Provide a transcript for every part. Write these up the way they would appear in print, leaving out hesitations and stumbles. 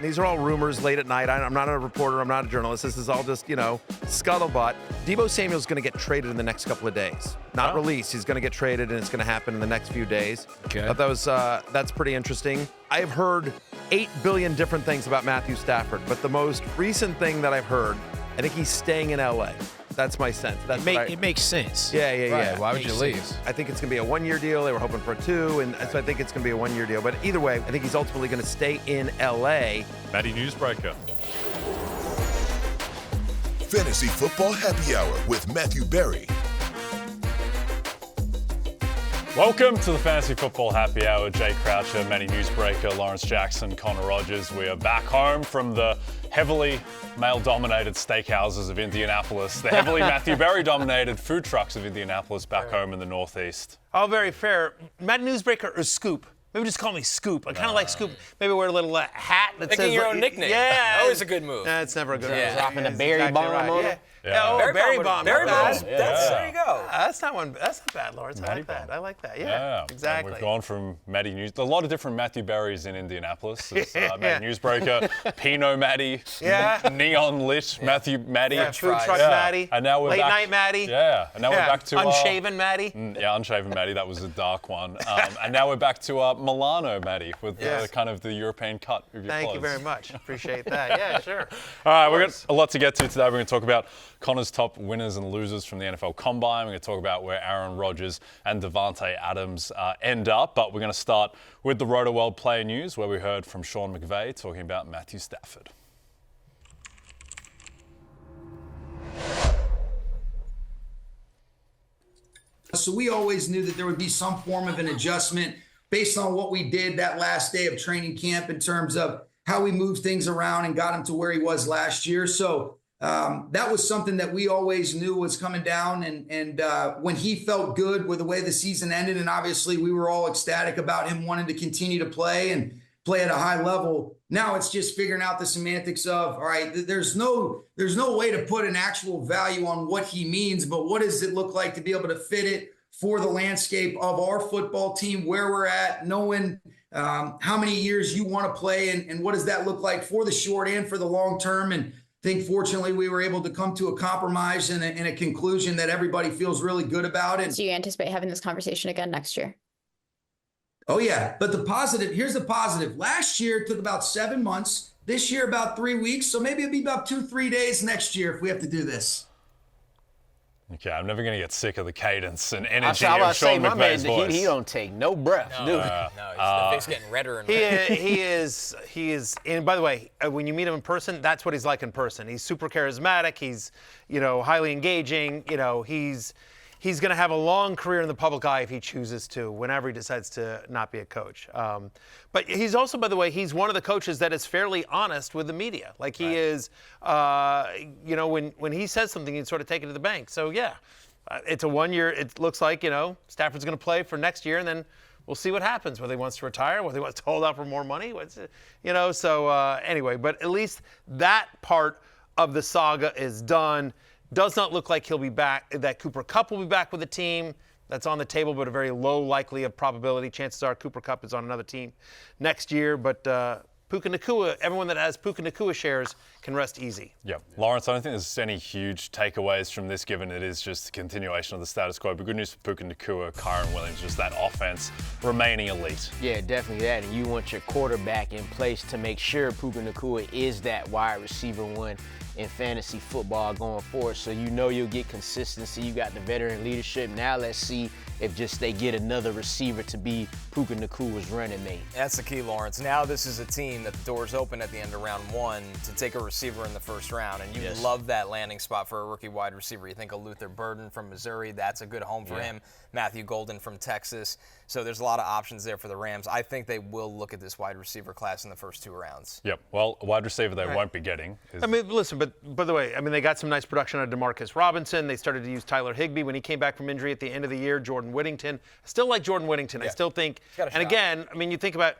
These are all rumors late at night. I'm not a reporter. I'm not a journalist. This is all just, scuttlebutt. Deebo Samuel's going to get traded in the next couple of days. Not released. He's going to get traded, and it's going to happen in the next few days. Okay. I thought that's pretty interesting. I've heard 8 billion different things about Matthew Stafford, but the most recent thing that I've heard, I think he's staying in L.A. That's my sense. It makes sense. Yeah. Why would you leave? I think it's going to be a one-year deal. They were hoping for a 2, and so I think it's going to be a one-year deal. But either way, I think he's ultimately going to stay in L.A. Matty Newsbreaker. Fantasy Football Happy Hour with Matthew Berry. Welcome to the Fantasy Football Happy Hour. Jay Croucher, Matty Newsbreaker, Lawrence Jackson, Connor Rodgers. We are back home from the heavily male-dominated steakhouses of Indianapolis, the heavily Matthew Berry-dominated food trucks of Indianapolis, back home in the Northeast. Oh, very fair. Matty Newsbreaker or Scoop? Maybe just call me Scoop. I kind of like Scoop. Maybe wear a little hat that Picking says... your own nickname. Yeah. Always a good move. Nah, it's never a good move. Dropping the berry bomb on it. Oh, berry bomb. Berry bomb. There you go. That's not bad, Lawrence. I like that. I like that. Yeah. Exactly. And we've gone from Matty News. A lot of different Matthew Berries in Indianapolis. There's Matty Newsbreaker, Pinot Matty, Neon Lit Matthew Matty. Yeah, food truck Matty. And now we're Late back. night Matty. Yeah. And now we're back to Unshaven Matty. Unshaven Matty. That was a dark one. And now we're back to Milano Matty with kind of the European cut of your clothes. Thank you very much. Appreciate that. Yeah, sure. All right, we've got a lot to get to today. We're going to talk about Connor's top winners and losers from the NFL Combine. We're going to talk about where Aaron Rodgers and Davante Adams end up. But we're going to start with the Rotoworld Player news, where we heard from Sean McVay talking about Matthew Stafford. So we always knew that there would be some form of an adjustment based on what we did that last day of training camp in terms of how we moved things around and got him to where he was last year. So that was something that we always knew was coming down. And when he felt good with the way the season ended, and obviously we were all ecstatic about him wanting to continue to play and play at a high level. Now it's just figuring out the semantics of, all right, there's no way to put an actual value on what he means, but what does it look like to be able to fit it for the landscape of our football team, where we're at, knowing how many years you want to play and what does that look like for the short and for the long term. And I think fortunately we were able to come to a compromise and a conclusion that everybody feels really good about it. Do you anticipate having this conversation again next year? Oh yeah, but here's the positive. Last year it took about 7 months. This year about 3 weeks. So maybe it'll be about 2-3 days next year if we have to do this. Okay, I'm never going to get sick of the cadence and energy I of Sean McVay's voice. He don't take no breath, do he? No, the face getting redder and redder. He is, and by the way, when you meet him in person, that's what he's like in person. He's super charismatic. He's, highly engaging. He's going to have a long career in the public eye if he chooses to, whenever he decides to not be a coach. But he's also, by the way, he's one of the coaches that is fairly honest with the media. Like he is, when he says something, you sort of take it to the bank. So, it's a 1 year. It looks like, Stafford's going to play for next year, and then we'll see what happens, whether he wants to retire, whether he wants to hold out for more money. Anyway, but at least that part of the saga is done. Does not look like he'll be back, that Cooper Kupp will be back with the team. That's on the table, but a very low likely of probability. Chances are Cooper Kupp is on another team next year. But Puka Nacua, everyone that has Puka Nacua shares can rest easy. Yeah. Lawrence, I don't think there's any huge takeaways from this, given it is just a continuation of the status quo. But good news for Puka Nacua, Kyron Williams, just that offense remaining elite. Yeah, definitely that. And you want your quarterback in place to make sure Puka Nacua is that wide receiver one in fantasy football going forward. So you'll get consistency. You got the veteran leadership. Now let's see if just they get another receiver to be Puka Nacua's running mate. That's the key, Lawrence. Now this is a team that the door's open at the end of round one to take a receiver in the first round. And you love that landing spot for a rookie wide receiver. You think of Luther Burden from Missouri. That's a good home for him. Matthew Golden from Texas. So there's a lot of options there for the Rams. I think they will look at this wide receiver class in the first 2 rounds. Yep. Well, a wide receiver they won't be getting. Listen, but by the way, they got some nice production out of DeMarcus Robinson. They started to use Tyler Higbee when he came back from injury at the end of the year. Jordan Whittington. I still like Jordan Whittington. I still think, and again, you think about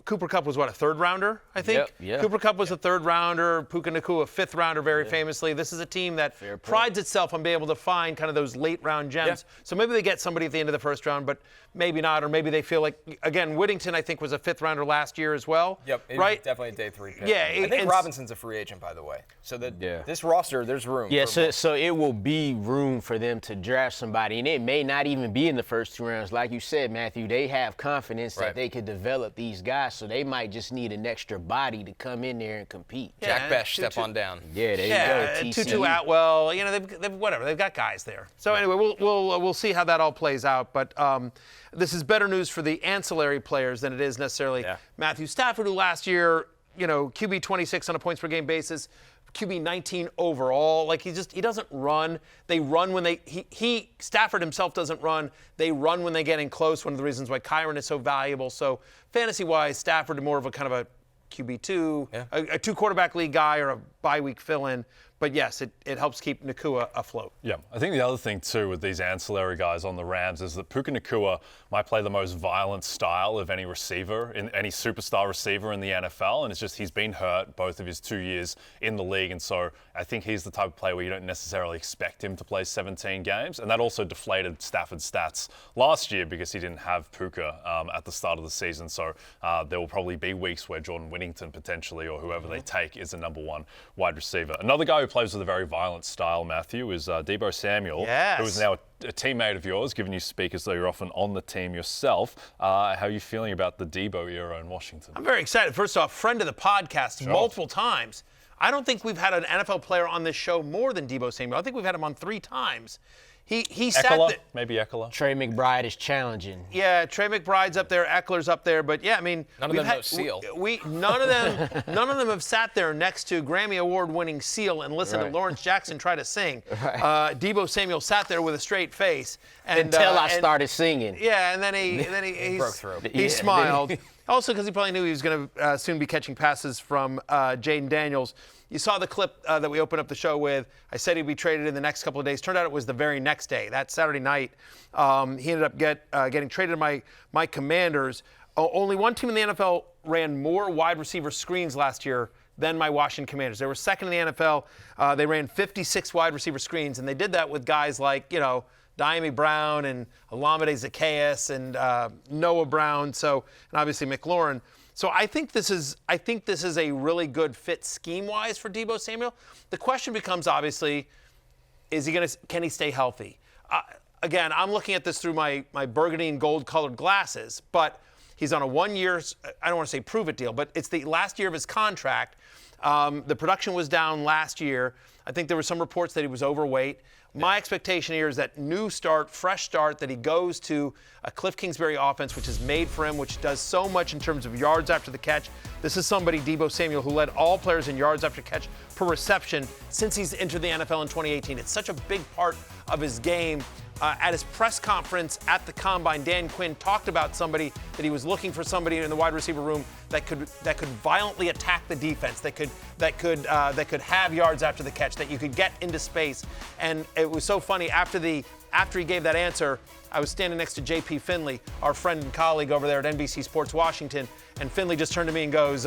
Cooper Kupp was, what, a third-rounder, I think? Yep, yeah. Cooper Kupp was a third-rounder. Puka Nacua, a fifth-rounder, very famously. This is a team that prides itself on being able to find kind of those late-round gems. Yeah. So maybe they get somebody at the end of the first round, but maybe not. Or maybe they feel like, again, Whittington, I think, was a fifth-rounder last year as well. Yep, right? Definitely a day 3 pick. Yeah. I think Robinson's a free agent, by the way. So this roster, there's room. Yeah, so it will be room for them to draft somebody, and it may not even be in the first 2 rounds. Like you said, Matthew, they have confidence that they could develop these guys, so they might just need an extra body to come in there and compete. Jack Besh, step on down. Yeah, there you go. Tutu Atwell, they've whatever. They've got guys there. So anyway, we'll see how that all plays out. But this is better news for the ancillary players than it is necessarily Matthew Stafford, who last year, QB 26 on a points per game basis, QB 19 overall. Like he doesn't run. They run when Stafford himself doesn't run. They run when they get in close. One of the reasons why Kyron is so valuable. So fantasy-wise, Stafford is more of a kind of a QB2, a 2-quarterback league guy or a bye-week fill-in. But yes, it helps keep Nacua afloat. Yeah, I think the other thing too with these ancillary guys on the Rams is that Puka Nacua might play the most violent style of any receiver, in any superstar receiver in the NFL, and it's just he's been hurt both of his 2 years in the league, and so I think he's the type of player where you don't necessarily expect him to play 17 games, and that also deflated Stafford's stats last year because he didn't have Puka at the start of the season, so there will probably be weeks where Jordan Whittington potentially or whoever they take is the number 1 wide receiver. Another guy who plays with a very violent style, Matthew, is Deebo Samuel, who is now a teammate of yours, given you speak as though you're often on the team yourself. How are you feeling about the Deebo era in Washington? I'm very excited. First off, friend of the podcast multiple times. I don't think we've had an NFL player on this show more than Deebo Samuel. I think we've had him on 3 times. He sat maybe Eckler. Trey McBride is challenging. Yeah, Trey McBride's up there, Eckler's up there, but yeah, I mean, none of them know Seal. None of them have sat there next to Grammy Award-winning Seal and listened to Lawrence Jackson try to sing. Deebo Samuel sat there with a straight face until I started singing. Yeah, and then he broke through. He smiled. Also, because he probably knew he was going to soon be catching passes from Jayden Daniels. You saw the clip that we opened up the show with. I said he'd be traded in the next couple of days. Turned out it was the very next day, that Saturday night. He ended up getting traded to my Commanders. Only one team in the NFL ran more wide receiver screens last year than my Washington Commanders. They were second in the NFL. They ran 56 wide receiver screens, and they did that with guys like, Diami Brown and Olamide Zacchaeus and Noah Brown. And obviously McLaurin. So I think this is a really good fit scheme-wise for Deebo Samuel. The question becomes obviously, can he stay healthy? Again, I'm looking at this through my burgundy and gold-colored glasses, but he's on a 1-year, I don't want to say prove-it deal, but it's the last year of his contract. The production was down last year. I think there were some reports that he was overweight. My expectation here is that fresh start, that he goes to a Cliff Kingsbury offense, which is made for him, which does so much in terms of yards after the catch. This is somebody, Deebo Samuel, who led all players in yards after catch per reception since he's entered the NFL in 2018. It's such a big part of his game. At his press conference at the Combine, Dan Quinn talked about somebody that he was looking for, somebody in the wide receiver room that could violently attack the defense, that could have yards after the catch, that you could get into space. And it was so funny after he gave that answer, I was standing next to JP Finley, our friend and colleague over there at NBC Sports Washington, and Finley just turned to me and goes,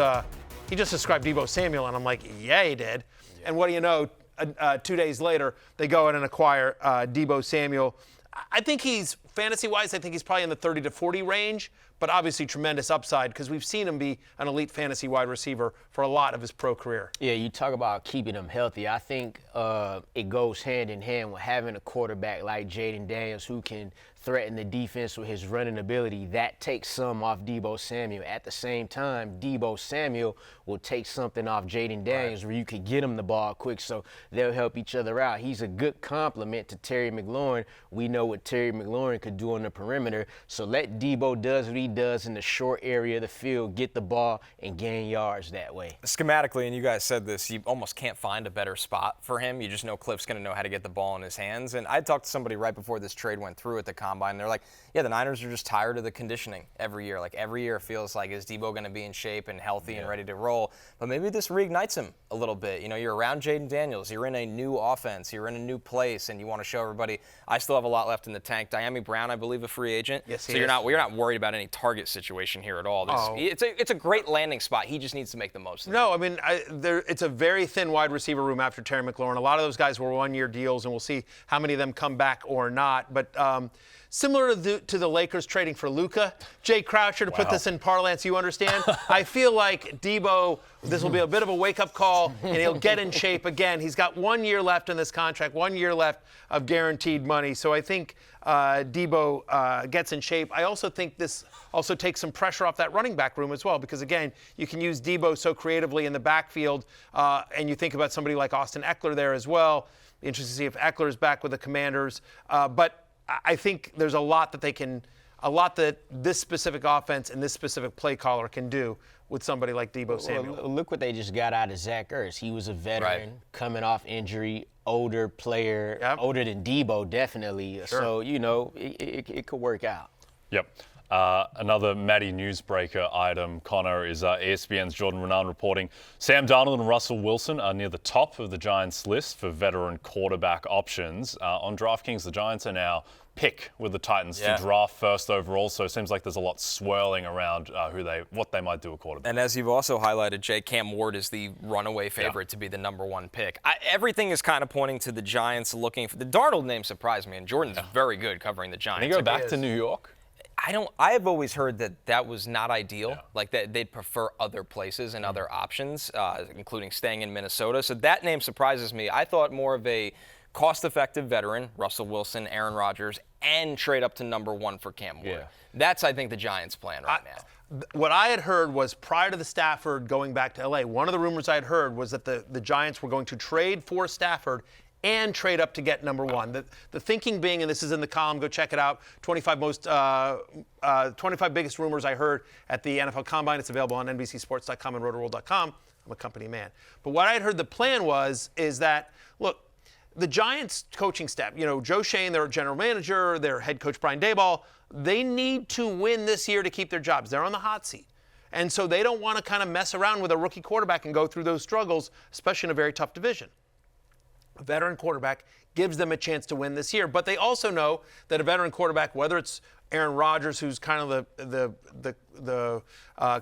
"He just described Deebo Samuel," and I'm like, "Yeah, he did." Yeah. And what do you know? 2 days later, they go in and acquire Deebo Samuel. I think fantasy-wise, I think he's probably in the 30 to 40 range, but obviously tremendous upside because we've seen him be an elite fantasy wide receiver for a lot of his pro career. Yeah, you talk about keeping him healthy. I think it goes hand in hand with having a quarterback like Jayden Daniels who can threaten the defense with his running ability. That takes some off Deebo Samuel. At the same time, Deebo Samuel will take something off Jayden Daniels where you could get him the ball quick, so they'll help each other out. He's a good complement to Terry McLaurin. We know what Terry McLaurin could do on the perimeter, so let Deebo does what he does in the short area of the field, get the ball, and gain yards that way. Schematically, and you guys said this, you almost can't find a better spot for him. You just know Cliff's going to know how to get the ball in his hands. And I talked to somebody right before this trade went through at the combine. They're like, yeah, the Niners are just tired of the conditioning every year. Like every year it feels like, is Deebo going to be in shape and healthy and ready to roll? But maybe this reignites him a little bit. You're around Jayden Daniels. You're in a new offense. You're in a new place, and you want to show everybody, I still have a lot left in the tank. Diami Brown, I believe, a free agent. Yes, so you're not worried about any target situation here at all. It's a great landing spot. He just needs to make the most of it. No, I mean, it's a very thin wide receiver room after Terry McLaurin. A lot of those guys were one-year deals, and we'll see how many of them come back or not. But similar to the Lakers trading for Luka, Jay Croucher, to put this in parlance, you understand? I feel like Deebo, this will be a bit of a wake-up call, and he'll get in shape again. He's got 1 year left in this contract, 1 year left of guaranteed money. So I think Deebo gets in shape. I also think this also takes some pressure off that running back room as well, because, again, you can use Deebo so creatively in the backfield, and you think about somebody like Austin Eckler there as well. Be interested to see if Eckler's back with the Commanders. But I think there's a lot that this specific offense and this specific play caller can do with somebody like Deebo Samuel. Well, look what they just got out of Zach Ertz. He was a veteran, coming off injury, older player, older than Deebo, definitely. Sure. So, it could work out. Yep. Another Matty newsbreaker item, Connor, is ESPN's Jordan Renan reporting Sam Darnold and Russell Wilson are near the top of the Giants' list for veteran quarterback options. On DraftKings, the Giants are now pick with the Titans to draft first overall, so it seems like there's a lot swirling around what they might do at quarterback. And as you've also highlighted, Jay, Cam Ward is the runaway favorite to be the number one pick. Everything is kind of pointing to the Giants looking for the Darnold name. Surprised me, and Jordan's very good covering the Giants. Can he go back to New York? I have always heard that was not ideal, like that they'd prefer other places and other options, including staying in Minnesota. So that name surprises me. I thought more of a cost-effective veteran, Russell Wilson, Aaron Rodgers, and trade up to number one for Cam Ward. That's, I think, the Giants' plan right now. What I had heard was prior to the Stafford going back to L.A., one of the rumors I had heard was that the Giants were going to trade for Stafford and trade up to get number one. The thinking being, and this is in the column, go check it out, 25 biggest rumors I heard at the NFL Combine. It's available on NBCSports.com and Rotoworld.com. I'm a company man. But what I had heard the plan is that, look, the Giants coaching staff, Joe Schoen, their general manager, their head coach Brian Daboll, they need to win this year to keep their jobs. They're on the hot seat. And so they don't want to kind of mess around with a rookie quarterback and go through those struggles, especially in a very tough division. A veteran quarterback gives them a chance to win this year. But they also know that a veteran quarterback, whether it's Aaron Rodgers, who's kind of the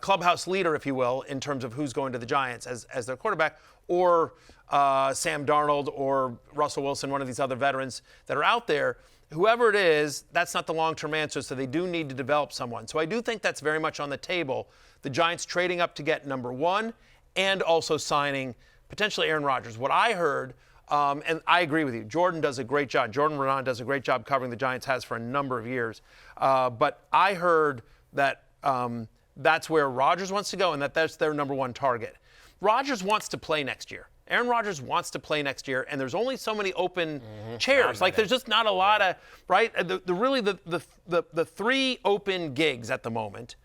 clubhouse leader, if you will, in terms of who's going to the Giants as their quarterback, or Sam Darnold or Russell Wilson, one of these other veterans that are out there, whoever it is, that's not the long-term answer, so they do need to develop someone. So I do think that's very much on the table. The Giants trading up to get number one and also signing potentially Aaron Rodgers. What I heard, and I agree with you, Jordan does a great job. Jordan Renan does a great job covering the Giants, has for a number of years. But I heard that that's where Rodgers wants to go and that's their number one target. Rodgers wants to play next year. Aaron Rodgers wants to play next year, and there's only so many open chairs. Like, there's just not a lot of, right? The three open gigs at the moment,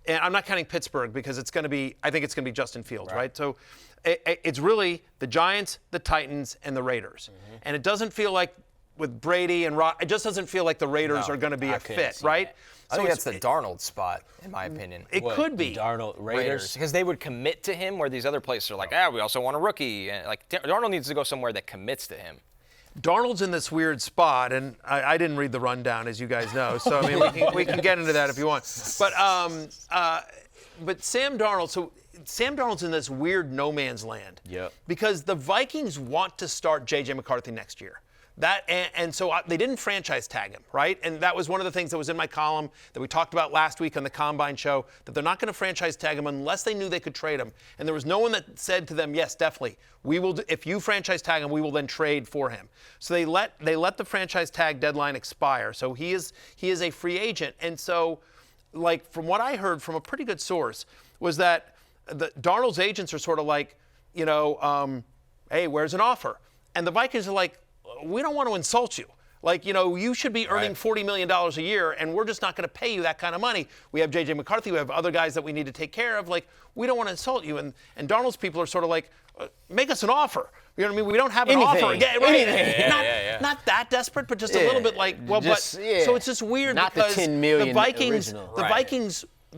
and I'm not counting Pittsburgh because I think it's going to be Justin Fields, right? So it's really the Giants, the Titans, and the Raiders. And it doesn't feel like with Brady and it just doesn't feel like the Raiders are going to be a fit, right? I think that's the Darnold spot, in my opinion. It could be. Darnold, Raiders? Because they would commit to him, where these other places are like, we also want a rookie. And like Darnold needs to go somewhere that commits to him. Darnold's in this weird spot, and I didn't read the rundown, as you guys know. So, I mean, we can get into that if you want. But Sam Darnold, so Sam Darnold's in this weird no man's land. Yep. Because the Vikings want to start J.J. McCarthy next year. So they didn't franchise tag him, right? And that was one of the things that was in my column that we talked about last week on the Combine show, that they're not going to franchise tag him unless they knew they could trade him. And there was no one that said to them, yes, definitely, we will. If you franchise tag him, we will then trade for him. So they let the franchise tag deadline expire. So he is a free agent. And so, like, from what I heard from a pretty good source, was that Darnold's agents are sort of like, hey, where's an offer? And the Vikings are like, we don't want to insult you. Like, you should be earning $40 million a year, and we're just not going to pay you that kind of money. We have J.J. McCarthy. We have other guys that we need to take care of. Like, we don't want to insult you. And Darnold's people are sort of like, make us an offer. You know what I mean? We don't have an offer. Not that desperate, but just a little bit like, so it's just weird not because the $10 million the Vikings, original. the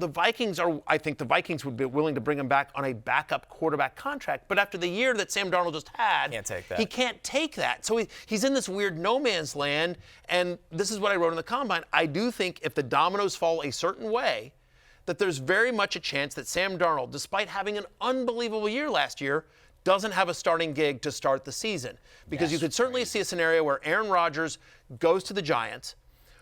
Vikings I think the Vikings would be willing to bring him back on a backup quarterback contract. But after the year that Sam Darnold just had, he can't take that. So he's in this weird no man's land. And this is what I wrote in the Combine. I do think if the dominoes fall a certain way, that there's very much a chance that Sam Darnold, despite having an unbelievable year last year, doesn't have a starting gig to start the season. Because you could certainly see a scenario where Aaron Rodgers goes to the Giants,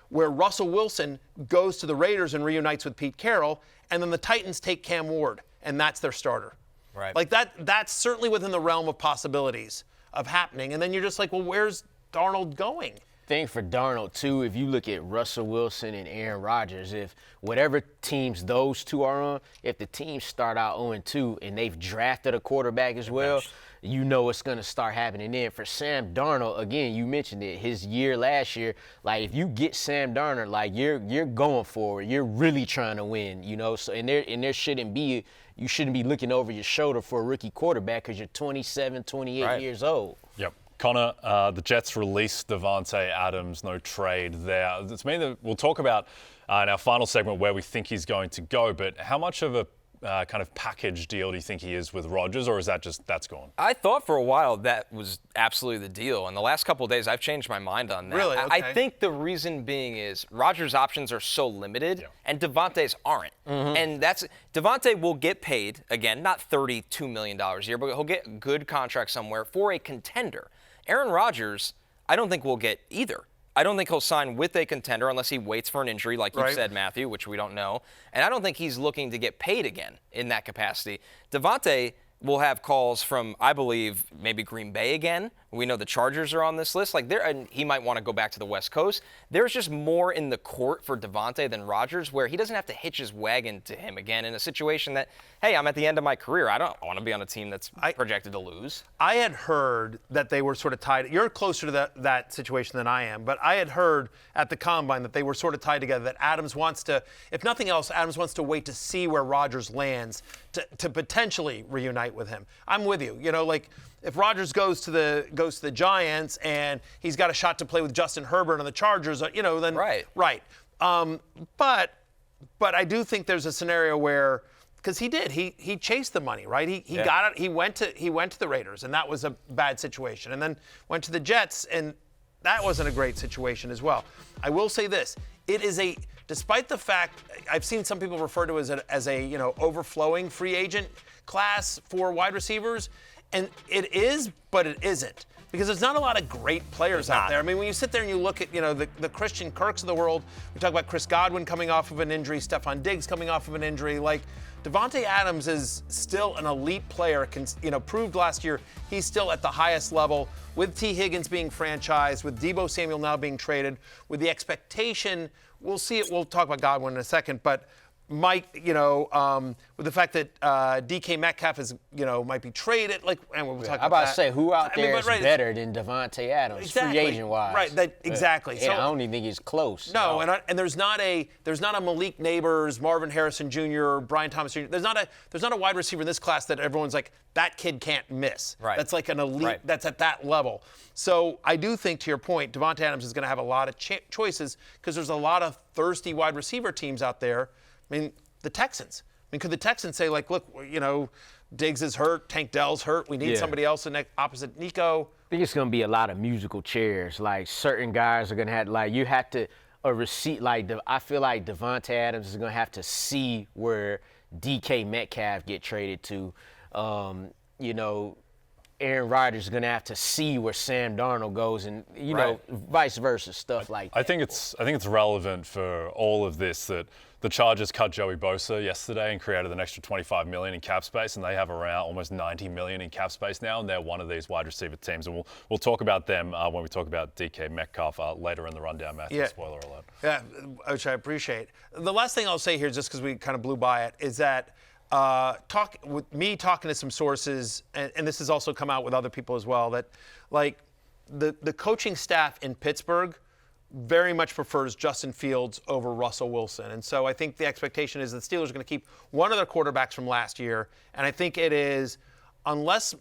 where Russell Wilson goes to the Raiders and reunites with Pete Carroll, and then the Titans take Cam Ward, and that's their starter. Right. Like that's certainly within the realm of possibilities of happening. And then you're just like, well, where's Darnold going? Thing for Darnold, too, if you look at Russell Wilson and Aaron Rodgers, if whatever teams those two are on, if the teams start out 0-2 and they've drafted a quarterback as well, you know it's going to start happening then. For Sam Darnold, again, you mentioned it, his year last year, like if you get Sam Darnold, like you're going for it. You're really trying to win, So and there shouldn't be, you shouldn't be looking over your shoulder for a rookie quarterback because you're 27, 28 years old. Yep. Connor, the Jets released Davante Adams, no trade there. It's mean that we'll talk about in our final segment where we think he's going to go, but how much of a kind of package deal do you think he is with Rodgers, or is that just, that's gone? I thought for a while that was absolutely the deal. In the last couple of days, I've changed my mind on that. Really? Okay. I think the reason being is Rodgers' options are so limited, and Davante's aren't. And Davante will get paid, again, not $32 million a year, but he'll get a good contract somewhere for a contender. Aaron Rodgers, I don't think will get either. I don't think he'll sign with a contender unless he waits for an injury, like you said, Matthew, which we don't know. And I don't think he's looking to get paid again in that capacity. Davante will have calls from, I believe, maybe Green Bay again. We know the Chargers are on this list. And he might want to go back to the West Coast. There's just more in the court for Davante than Rodgers, where he doesn't have to hitch his wagon to him again in a situation that, hey, I'm at the end of my career. I want to be on a team that's projected to lose. I had heard that they were sort of tied. You're closer to that situation than I am, but I had heard at the Combine that they were sort of tied together, that Adams wants to, if nothing else, Adams wants to wait to see where Rodgers lands to potentially reunite with him. I'm with you. If Rodgers goes to the Giants and he's got a shot to play with Justin Herbert on the Chargers, then right. But I do think there's a scenario where, because he chased the money, right? He got it. He went to the Raiders, and that was a bad situation, and then went to the Jets, and that wasn't a great situation as well. I will say this: despite the fact I've seen some people refer to it as a overflowing free agent class for wide receivers. And it is, but it isn't. Because there's not a lot of great players out there. I mean, when you sit there and you look at, the Christian Kirks of the world, we talk about Chris Godwin coming off of an injury, Stephon Diggs coming off of an injury. Like, Davante Adams is still an elite player, proved last year he's still at the highest level, with Tee Higgins being franchised, with Deebo Samuel now being traded, with the expectation, we'll see it, we'll talk about Godwin in a second, but Mike, with the fact that DK Metcalf is, might be traded, and we'll talk about that. I'm about to say, who out there is better than Davante Adams, free agent-wise? Right, exactly. So, I don't even think he's close. No, and there's not a Malik Neighbors, Marvin Harrison Jr., Brian Thomas Jr. There's not a wide receiver in this class that everyone's like, that kid can't miss. Right. That's like an elite. That's at that level. So I do think, to your point, Davante Adams is going to have a lot of choices because there's a lot of thirsty wide receiver teams out there. I mean, the Texans. Could the Texans say, look, Diggs is hurt, Tank Dell's hurt, we need somebody else in opposite Nico? I think it's going to be a lot of musical chairs. Like, certain guys are going to have, you have to, I feel like Davante Adams is going to have to see where DK Metcalf get traded to. Aaron Rodgers is going to have to see where Sam Darnold goes, and vice versa, stuff like that. I think it's relevant for all of this that the Chargers cut Joey Bosa yesterday and created an extra $25 million in cap space, and they have around almost $90 million in cap space now, and they're one of these wide receiver teams. And we'll talk about them when we talk about DK Metcalf later in the rundown, Matthew. Yeah. Spoiler alert. Yeah, which I appreciate. The last thing I'll say here, just because we kind of blew by it, is that talking to some sources, and this has also come out with other people as well, that the coaching staff in Pittsburgh very much prefers Justin Fields over Russell Wilson. And so I think the expectation is the Steelers are going to keep one of their quarterbacks from last year. And I think it is, unless,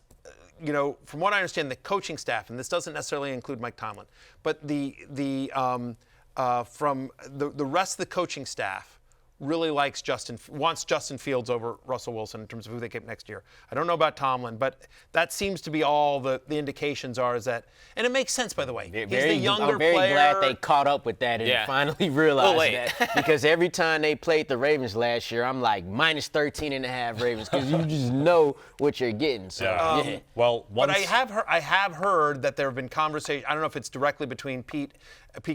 from what I understand, the coaching staff, and this doesn't necessarily include Mike Tomlin, but from the rest of the coaching staff really wants Justin Fields over Russell Wilson in terms of who they get next year. I don't know about Tomlin, but that seems to be all the indications are, is that, and it makes sense, by the way. He's the younger player. I'm very glad they caught up with that and finally realized that. Because every time they played the Ravens last year, I'm like, minus 13.5 Ravens, because you just know what you're getting. So, Well, but I have heard that there have been conversations. I don't know if it's directly between Pete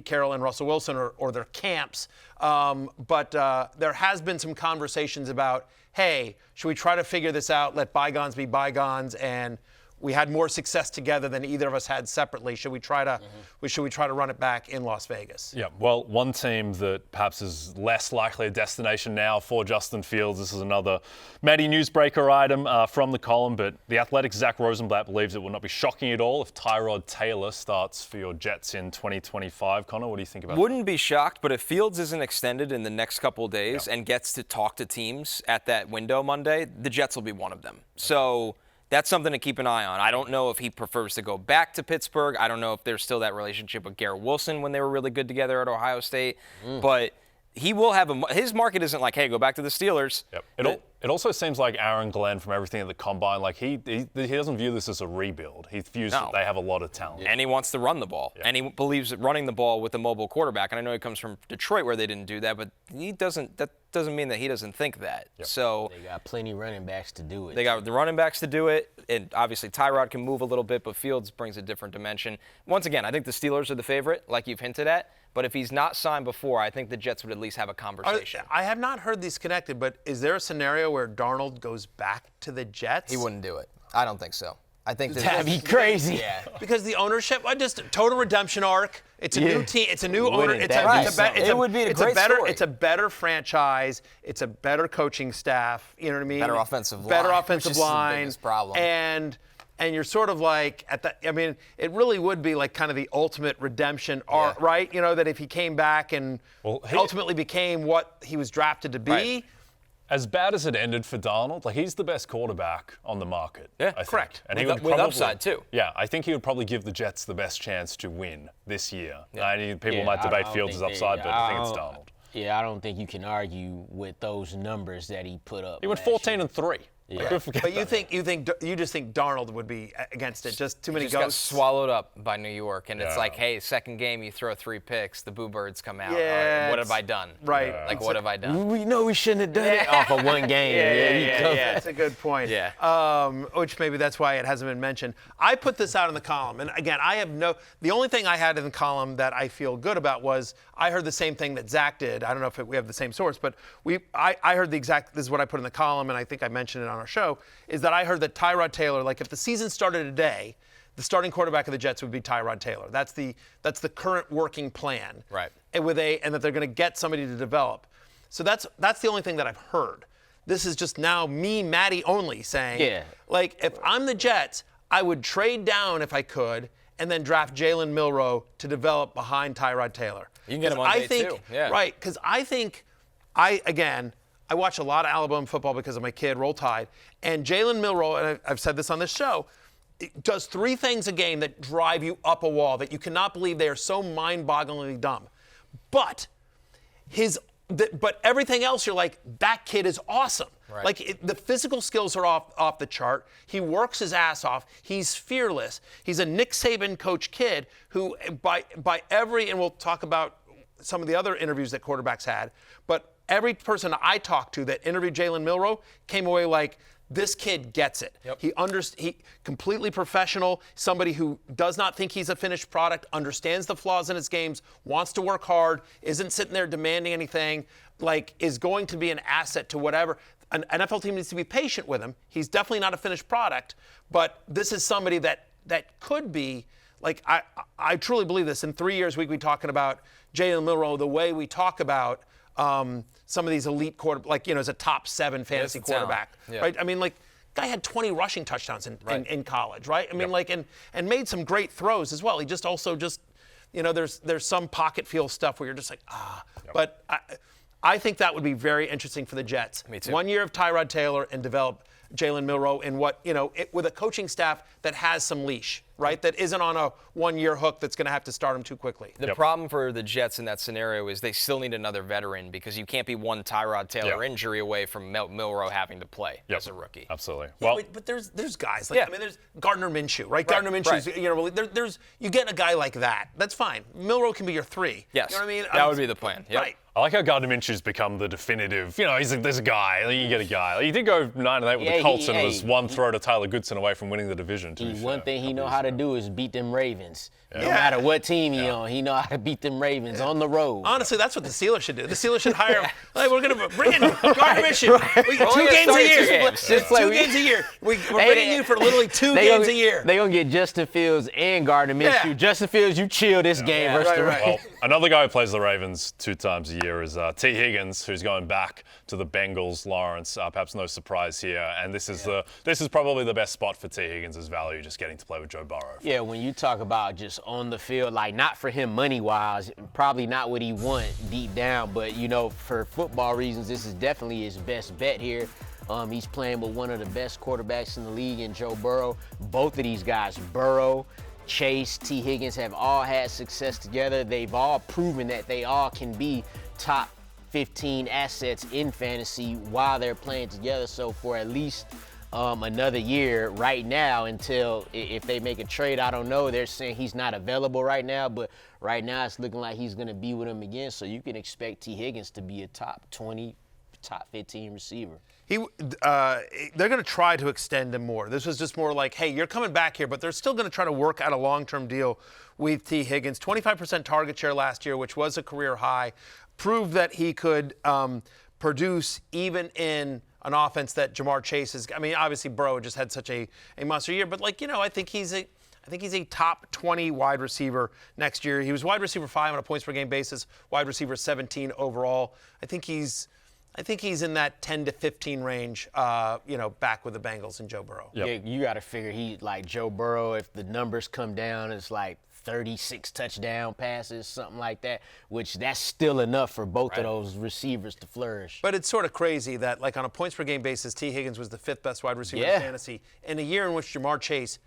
Carroll and Russell Wilson or their camps, but there has been some conversations about, hey, should we try to figure this out, let bygones be bygones, and we had more success together than either of us had separately. Should we try to run it back in Las Vegas? Yeah, well, one team that perhaps is less likely a destination now for Justin Fields, this is another Matty newsbreaker item from the column, but the Athletic's Zach Rosenblatt believes it will not be shocking at all if Tyrod Taylor starts for your Jets in 2025. Connor, what do you think about that? Wouldn't be shocked, but if Fields isn't extended in the next couple of days and gets to talk to teams at that window Monday, the Jets will be one of them. So that's something to keep an eye on. I don't know if he prefers to go back to Pittsburgh. I don't know if there's still that relationship with Garrett Wilson when they were really good together at Ohio State. But he will have his market isn't like, hey, go back to the Steelers. Yep. It also seems like Aaron Glenn, from everything at the Combine, like he doesn't view this as a rebuild. He views that they have a lot of talent. And he wants to run the ball. And he believes that running the ball with a mobile quarterback, and I know he comes from Detroit where they didn't do that, but that doesn't mean that he doesn't think that. Yep. So they got plenty of running backs to do it. They got the running backs to do it, and obviously Tyrod can move a little bit, but Fields brings a different dimension. Once again, I think the Steelers are the favorite, like you've hinted at, but if he's not signed before, I think the Jets would at least have a conversation. I have not heard these connected, but is there a scenario where Darnold goes back to the Jets? He wouldn't do it. I don't think so. I think that'd be crazy. Yeah. Because the ownership, just total redemption arc. It's a new team. It's a new owner. It would be a great story. It's a better franchise. It's a better coaching staff. You know what I mean? Better offensive line. Better offensive which is line. the biggest problem. And you're sort of like it really would be like kind of the ultimate redemption arc, right? That if he came back and ultimately became what he was drafted to be. Right. As bad as it ended for Darnold, like he's the best quarterback on the market. Yeah, I think. correct. And with upside too. Yeah, I think he would probably give the Jets the best chance to win this year. Yeah. People might debate Fields' upside, but I think it's Darnold. Yeah, I don't think you can argue with those numbers that he put up. He went 14-3. Yeah. But you just think Darnold would be against it? Just too many just ghosts. got swallowed up by New York, and it's like, hey, second game you throw 3 picks, the Boo Birds come out. Yeah, Right, what have I done? Right. Like, what have I done? We know we shouldn't have done it off of one game. Yeah, that's a good point. Yeah. Which maybe that's why it hasn't been mentioned. I put this out in the column, and again, the only thing I had in the column that I feel good about was I heard the same thing that Zach did. I don't know if we have the same source, but I heard this is what I put in the column, and I think I mentioned it on our show, is that I heard that Tyrod Taylor, like if the season started today, the starting quarterback of the Jets would be Tyrod Taylor. That's the current working plan. Right. And that they're going to get somebody to develop. So that's the only thing that I've heard. This is just now me, Matty only saying, like if I'm the Jets, I would trade down if I could and then draft Jalen Milroe to develop behind Tyrod Taylor. You can get him on day two. Yeah. Right, because I think I watch a lot of Alabama football because of my kid, Roll Tide. And Jalen Milroe, and I've said this on this show, does 3 things a game that drive you up a wall that you cannot believe they are so mind-bogglingly dumb. But everything else, you're like, that kid is awesome. Right. Like the physical skills are off the chart. He works his ass off. He's fearless. He's a Nick Saban coach kid who, by and we'll talk about some of the other interviews that quarterbacks had, but every person I talked to that interviewed Jalen Milroe came away like, this kid gets it. Yep. He completely professional, somebody who does not think he's a finished product, understands the flaws in his games, wants to work hard, isn't sitting there demanding anything, like is going to be an asset to whatever. An NFL team needs to be patient with him. He's definitely not a finished product, but this is somebody that could be, like, I truly believe this. In 3 years, we'd be talking about Jalen Milroe the way we talk about some of these elite like, as a top 7 fantasy quarterback, right? I mean, like, guy had 20 rushing touchdowns in college, right? I mean, like, and made some great throws as well. He just also there's some pocket feel stuff where you're just like, But I think that would be very interesting for the Jets. Me too. 1 year of Tyrod Taylor and develop Jalen Milroe in with a coaching staff that has some leash, right? That isn't on a 1 year hook that's going to have to start him too quickly. The problem for the Jets in that scenario is they still need another veteran because you can't be one Tyrod Taylor injury away from Milroe having to play as a rookie. Absolutely. Yeah, Well, but there's guys like there's Gardner Minshew, right? Gardner Minshew, there's you get a guy like that. That's fine. Milroe can be your 3. Yes. You know what I mean? That would be the plan. Yep. Right. I like how Gardner Minshew's become the definitive. There's a guy. You get a guy. You did go 9-8 with the Colts, and it was one throw to Tyler Goodson away from winning the division. One thing he know how to do is beat them Ravens. No matter what team he on, he know how to beat them Ravens on the road. Honestly, that's what the Steelers should do. The Steelers should hire him. Like, we're going to bring in Gardner Minshew. 2 games a year. Just play 2 games a year. We're bringing you for literally 2 games a year. They're going to get Justin Fields and Gardner Minshew. Yeah. Justin Fields, you chill this game versus the Ravens. Well, another guy who plays the Ravens 2 times a year is Tee Higgins, who's going back to the Bengals. Lawrence, perhaps no surprise here. And this is probably the best spot for Tee Higgins' value, just getting to play with Joe Burrow. Yeah, when you talk about just on the field, like not for him money-wise, probably not what he want deep down, but for football reasons, this is definitely his best bet here. He's playing with one of the best quarterbacks in the league in Joe Burrow. Both of these guys, Burrow, Chase, Tee Higgins, have all had success together. They've all proven that they all can be top 15 assets in fantasy while they're playing together. So for at least another year right now, until if they make a trade, I don't know. They're saying he's not available right now, but right now it's looking like he's going to be with them again. So you can expect Tee Higgins to be a top 20, top 15 receiver. They're going to try to extend him more. This was just more like, hey, you're coming back here, but they're still going to try to work out a long-term deal with Tee Higgins. 25% target share last year, which was a career high, proved that he could produce even in an offense that Jamar Chase is. I mean, obviously Burrow just had such a monster year, but I think he's a top 20 wide receiver next year. He was wide receiver 5 on a points per game basis, wide receiver 17 overall. I think he's in that 10 to 15 range, back with the Bengals and Joe Burrow. Yep. Yeah, you got to figure he like Joe Burrow. If the numbers come down, it's like 36 touchdown passes, something like that, which that's still enough for both of those receivers to flourish. But it's sort of crazy that, like, on a points per game basis, Tee Higgins was the 5th best wide receiver in fantasy in a year in which Jamar Chase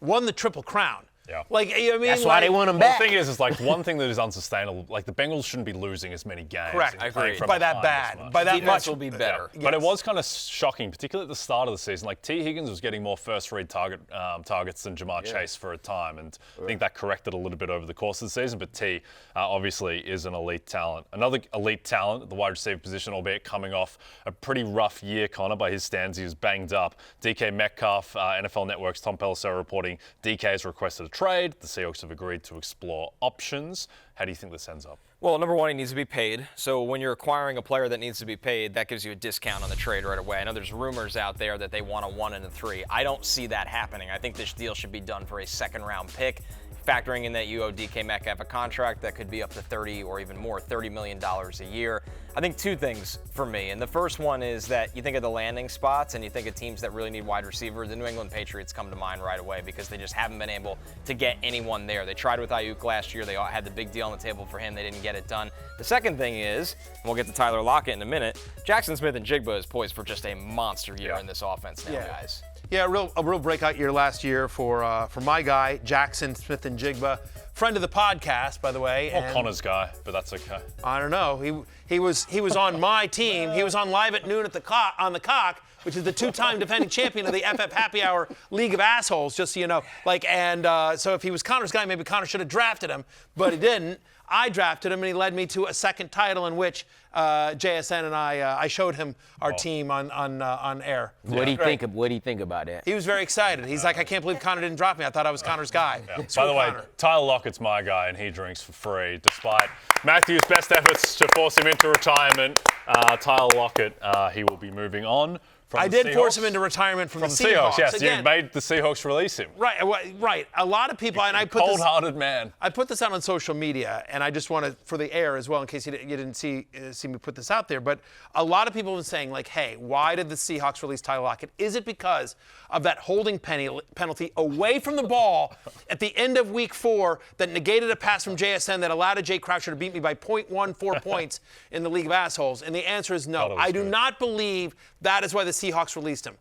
won the Triple Crown. Yeah. That's why they want him back. The thing is one thing that is unsustainable. Like, the Bengals shouldn't be losing as many games. Correct. I agree. By that bad. By that much. Will be better. Yeah. But it was kind of shocking, particularly at the start of the season. Like, Tee Higgins was getting more first-read targets than Jamar Chase for a time, and I think that corrected a little bit over the course of the season. But T obviously is an elite talent. Another elite talent at the wide receiver position, albeit coming off a pretty rough year, Connor, by his standards. He was banged up. DK Metcalf, NFL Network's Tom Pelissero reporting DK has requested a trade. The Seahawks have agreed to explore options. How do you think this ends up? Well, number one, he needs to be paid. So when you're acquiring a player that needs to be paid, that gives you a discount on the trade right away. I know there's rumors out there that they want a 1 and a 3. I don't see that happening. I think this deal should be done for a second-round pick, factoring in that you owe DK Metcalf a contract that could be up to $30 or even more, $30 million a year. I think 2 things for me. And the first one is that you think of the landing spots and you think of teams that really need wide receiver. The New England Patriots come to mind right away because they just haven't been able to get anyone there. They tried with Ayuk last year. They had the big deal on the table for him. They didn't get it done. The second thing is, and we'll get to Tyler Lockett in a minute, Jackson Smith-Njigba is poised for just a monster year in this offense now, guys. Yeah, a real breakout year last year for my guy, Jackson Smith-Njigba. Friend of the podcast, by the way. Or Connor's guy, but that's okay. I don't know. He was on my team. He was on Live at Noon on the Cock, which is the 2-time defending champion of the FF Happy Hour League of Assholes, just so you know. So if he was Connor's guy, maybe Connor should have drafted him, but he didn't. I drafted him, and he led me to a second title in which JSN and I showed him our team on air. What do you think about that? He was very excited. He's like, I can't believe Connor didn't drop me. I thought I was Connor's guy. Yeah. By the way, Tyler Lockett's my guy, and he drinks for free, despite Matthew's best efforts to force him into retirement. Tyler Lockett, he will be moving on I the did force Seahawks? him into retirement from the Seahawks. Yes, Again, you made the Seahawks release him. Right. A lot of people, and I put this, Cold-hearted man. I put this out on social media, and I just want to, for the air as well, in case you didn't see me put this out there, but a lot of people have been saying, like, hey, why did the Seahawks release Tyler Lockett? Is it because of that holding penalty away from the ball at the end of week 4 that negated a pass from JSN that allowed a Jay Croucher to beat me by 0.14 points in the League of Assholes? And the answer is no. I do not believe that is why the Seahawks released him.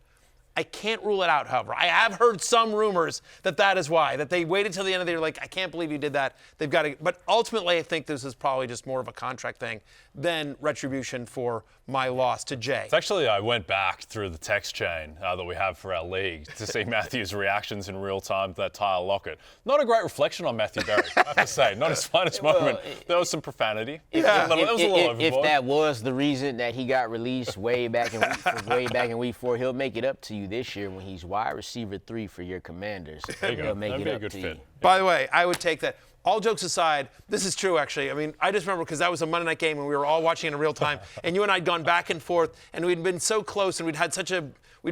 I can't rule it out, however. I have heard some rumors that is why, that they waited till the end of the year, like, I can't believe you did that. They've got to, but ultimately I think this is probably just more of a contract thing than retribution for my loss to Jay. It's actually, I went back through the text chain that we have for our league to see Matthew's reactions in real time to that Tyler Lockett. Not a great reflection on Matthew Berry, I have to say. Not his finest moment. There was some profanity. Yeah. That was a little overboard. If that was the reason that he got released way back in week 4, he'll make it up to you this year when he's wide receiver 3 for your Commanders. There you go. He'll make That'd it be up a good to fit. you. By the way, I would take that. All jokes aside, this is true, actually. I mean, I just remember because that was a Monday night game and we were all watching it in real time, and you and I had gone back and forth, and we'd been so close, and we'd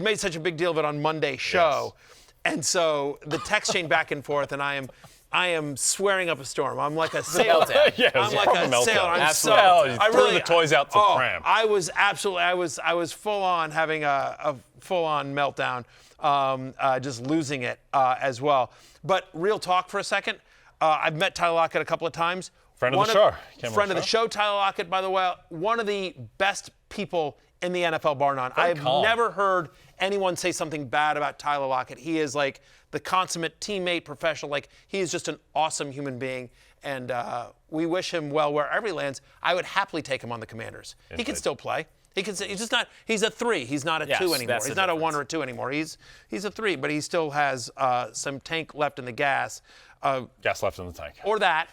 made such a big deal of it on Monday's show. Yes. And so the text chain back and forth, and I am swearing up a storm. I'm like a sailor. I'm like a sailor. I'm so. I really the toys out to cram. I was full on having a full on meltdown, just losing it as well. But real talk for a second. I've met Tyler Lockett a couple of times. Friend of the show. Friend of the show, Tyler Lockett, by the way, one of the best people in the NFL, bar none. I've never heard anyone say something bad about Tyler Lockett. He is like the consummate teammate, professional. Like, he is just an awesome human being, and we wish him well wherever he lands. I would happily take him on the Commanders. Indeed. He can still play. He's just not. He's a 3. He's not a 2 anymore. He's not a 1 or a 2 anymore. He's a 3, but he still has some tank left in the gas. Gas left in the tank. Or that.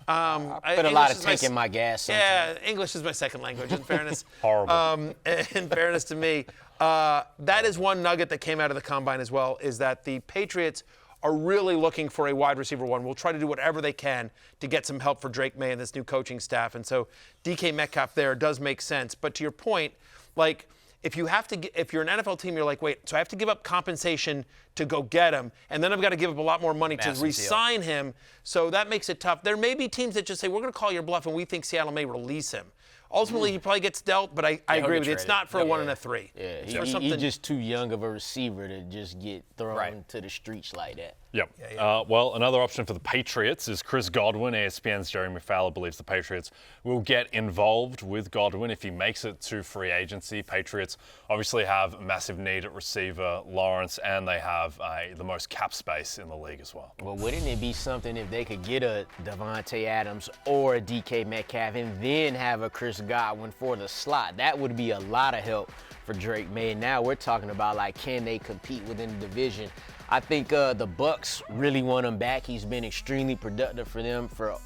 I put a lot of tank in my gas. Sometimes. Yeah, English is my second language, in fairness. Horrible. In fairness to me, that is one nugget that came out of the combine as well, is that the Patriots are really looking for a wide receiver 1. We'll try to do whatever they can to get some help for Drake May and this new coaching staff. And so DK Metcalf there does make sense. But to your point, like, if you're an NFL team, you're like, wait, so I have to give up compensation to go get him, and then I've got to give up a lot more money to re-sign him. So that makes it tough. There may be teams that just say, we're going to call your bluff, and we think Seattle may release him. Ultimately, he probably gets dealt, but I agree with you. It's not for a 1 and a 3. Yeah, he's just too young of a receiver to just get thrown to the streets like that. Yep. Well, another option for the Patriots is Chris Godwin. ESPN's Jeremy Fowler believes the Patriots will get involved with Godwin if he makes it to free agency. Patriots obviously have a massive need at receiver, Lawrence, and they have the most cap space in the league as well. Well, wouldn't it be something if they could get a Davante Adams or a DK Metcalf and then have a Chris Godwin for the slot? That would be a lot of help for Drake May. Now we're talking about, like, can they compete within the division? I think the Bucs really want him back. He's been extremely productive for them for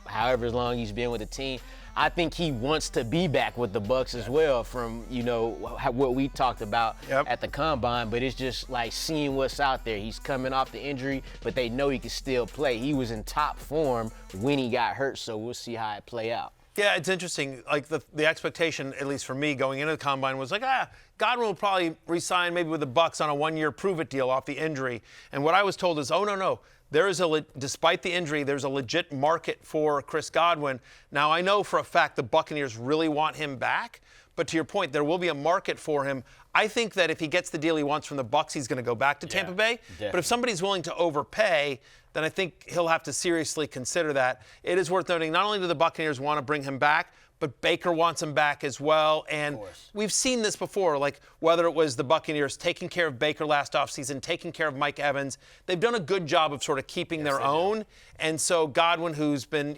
however long he's been with the team. I think he wants to be back with the Bucs as well, from what we talked about at the combine. But it's just like seeing what's out there. He's coming off the injury, but they know he can still play. He was in top form when he got hurt, so we'll see how it play out. Yeah, it's interesting. Like, the expectation, at least for me, going into the combine was like, Godwin will probably re-sign maybe with the Bucs on a 1-year prove-it deal off the injury. And what I was told is, oh, no. There is despite the injury, there's a legit market for Chris Godwin. Now, I know for a fact the Buccaneers really want him back, but to your point, there will be a market for him. I think that if he gets the deal he wants from the Bucs, he's going to go back to Tampa Bay. Definitely. But if somebody's willing to overpay, then I think he'll have to seriously consider that. It is worth noting, not only do the Buccaneers want to bring him back, but Baker wants him back as well. And we've seen this before, like whether it was the Buccaneers taking care of Baker last offseason, taking care of Mike Evans. They've done a good job of sort of keeping their own. And so Godwin, who's been,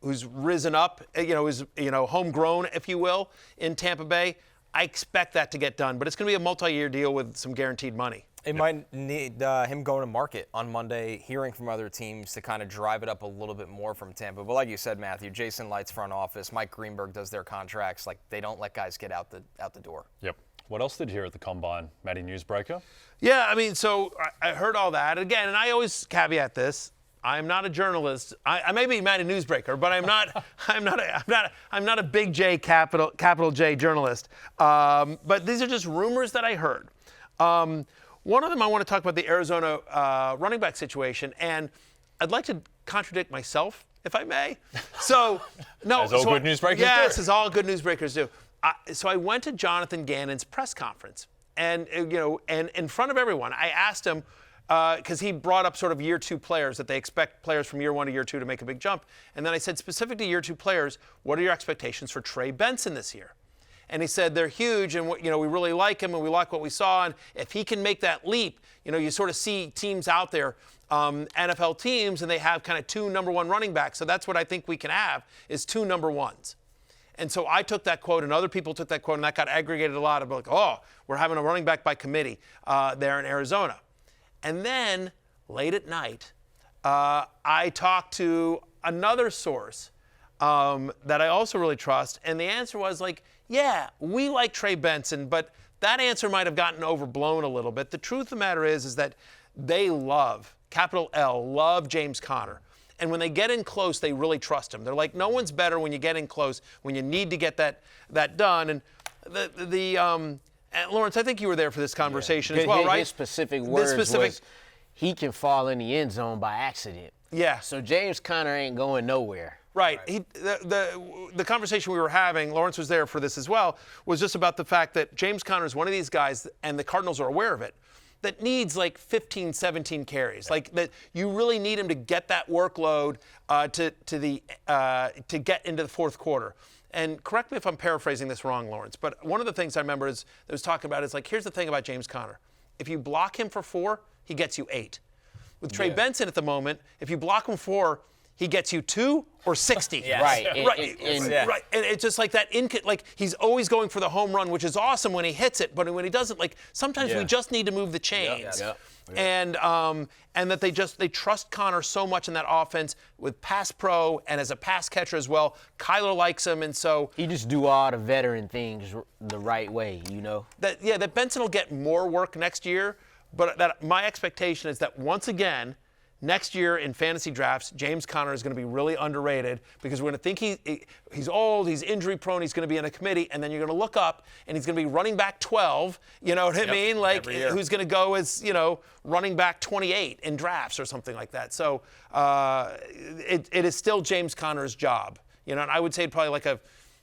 who's risen up, is, homegrown, if you will, in Tampa Bay, I expect that to get done. But it's going to be a multi-year deal with some guaranteed money. It might need him going to market on Monday, hearing from other teams to kind of drive it up a little bit more from Tampa. But like you said, Matthew, Jason Light's front office, Mike Greenberg does their contracts. Like, they don't let guys get out the door. Yep. What else did you hear at the Combine, Matty Newsbreaker? Yeah, I mean, so I heard all that. Again, and I always caveat this. I'm not a journalist. I may be mad at newsbreaker, but I'm not. I'm not a big J capital J journalist. But these are just rumors that I heard. One of them I want to talk about the Arizona running back situation, and I'd like to contradict myself, if I may. So, no. As all good newsbreakers do. Yes, as all good newsbreakers do. So I went to Jonathan Gannon's press conference, and and in front of everyone, I asked him, because he brought up sort of year 2 players, that they expect players from year 1 to year 2 to make a big jump. And then I said, specific to year 2 players, what are your expectations for Trey Benson this year? And he said they're huge, and we really like him, and we like what we saw. And if he can make that leap, you sort of see teams out there, NFL teams, and they have kind of 2 number 1 running backs. So that's what I think we can have, is 2 number 1s. And so I took that quote, and other people took that quote, and that got aggregated a lot of like, oh, we're having a running back by committee there in Arizona. And then late at night, I talked to another source that I also really trust, and the answer was like, yeah, we like Trey Benson, but that answer might have gotten overblown a little bit. The truth of the matter is that they love, capital L, love James Conner. And when they get in close, they really trust him. They're like, no one's better when you get in close, when you need to get that done. And and Lawrence, I think you were there for this conversation as well, right? His specific words was, he can fall in the end zone by accident. Yeah. So James Conner ain't going nowhere. Right. The conversation we were having, Lawrence was there for this as well, was just about the fact that James Conner is one of these guys, and the Cardinals are aware of it, that needs like 15, 17 carries. Like that you really need him to get that workload to get into the fourth quarter. And correct me if I'm paraphrasing this wrong, Lawrence, but one of the things I remember that was talking about is like, here's the thing about James Conner. If you block him for 4, he gets you 8. With Trey Benson at the moment, if you block him 4, he gets you 2 or 60. Yes. Right. Right. And it's just like that, like he's always going for the home run, which is awesome when he hits it, but when he doesn't, like sometimes we just need to move the chains. Yeah. And that they trust Conner so much in that offense with pass pro and as a pass catcher as well. Kyler likes him, and so he just do all the veteran things the right way, That Benson will get more work next year, but that my expectation is that once again, next year in fantasy drafts, James Conner is going to be really underrated because we're going to think he's old, he's injury prone, he's going to be in a committee, and then you're going to look up and he's going to be running back 12, you know what I mean? Like who's going to go as, running back 28 in drafts or something like that. So it is still James Conner's job, and I would say probably like a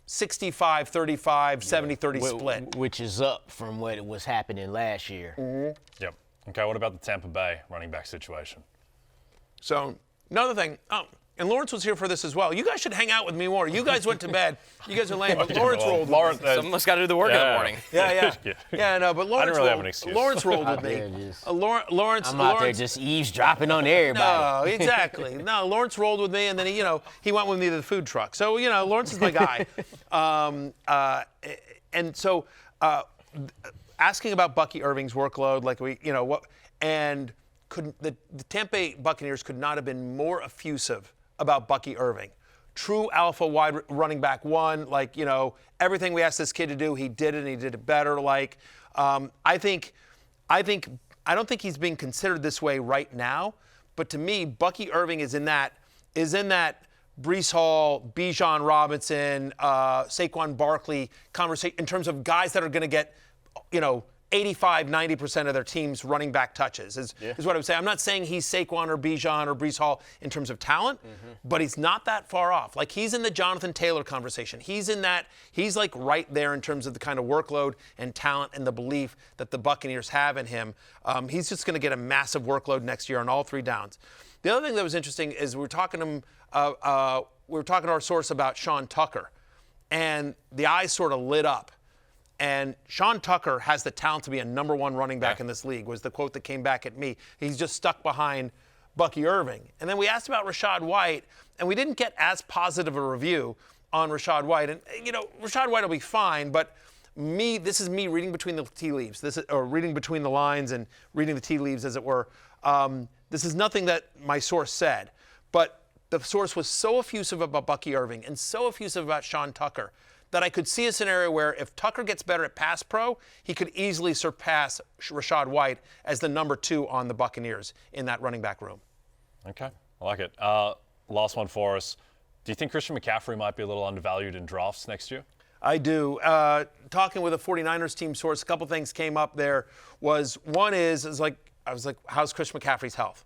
65-35, 70-30 split. Which is up from what was happening last year. Mm-hmm. Yep. Okay, what about the Tampa Bay running back situation? So another thing, and Lawrence was here for this as well. You guys should hang out with me more. You guys went to bed. You guys are lame. But Lawrence rolled with me. Someone's got to do the work in the morning. Yeah, no, but Lawrence I didn't really have an excuse. Lawrence rolled with me. I'm out there just eavesdropping on everybody. No, exactly. No, Lawrence rolled with me, and then he went with me to the food truck. So Lawrence is my guy. And so asking about Bucky Irving's workload, like the Tampa Bay Buccaneers could not have been more effusive about Bucky Irving. True alpha wide running back 1, everything we asked this kid to do, he did it and he did it better. I don't think he's being considered this way right now, but to me, Bucky Irving is in that Breece Hall, Bijan Robinson, Saquon Barkley conversation in terms of guys that are going to get, 85-90% of their team's running back touches is what I would say. I'm not saying he's Saquon or Bijan or Breece Hall in terms of talent, but he's not that far off. Like he's in the Jonathan Taylor conversation. He's like right there in terms of the kind of workload and talent and the belief that the Buccaneers have in him. He's just going to get a massive workload next year on all 3 downs. The other thing that was interesting is we were talking to our source about Sean Tucker, and the eyes sort of lit up. And Sean Tucker has the talent to be a number 1 running back in this league, was the quote that came back at me. He's just stuck behind Bucky Irving. And then we asked about Rachaad White, and we didn't get as positive a review on Rachaad White. And, Rachaad White will be fine, but this is me reading between the tea leaves. Or reading between the lines and reading the tea leaves, as it were. This is nothing that my source said, but the source was so effusive about Bucky Irving and so effusive about Sean Tucker that I could see a scenario where if Tucker gets better at pass pro, he could easily surpass Rachaad White as the number 2 on the Buccaneers in that running back room. Okay. I like it. Last one for us. Do you think Christian McCaffrey might be a little undervalued in drafts next year? I do. Talking with a 49ers team source, a couple things came up there. I was like, how's Christian McCaffrey's health?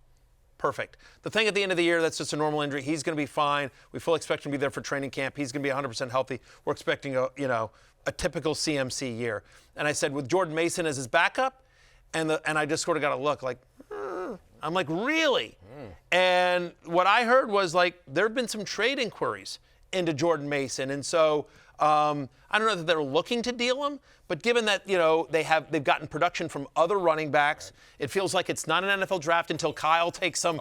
Perfect. The thing at the end of the year, that's just a normal injury. He's going to be fine. We fully expect him to be there for training camp. He's going to be 100% healthy. We're expecting a typical CMC year. And I said, with Jordan Mason as his backup, and I just sort of got a look like, I'm like, really? And what I heard was like, there have been some trade inquiries into Jordan Mason. And so I don't know that they're looking to deal him, but given that, they've gotten production from other running backs, it feels like it's not an NFL draft until Kyle takes some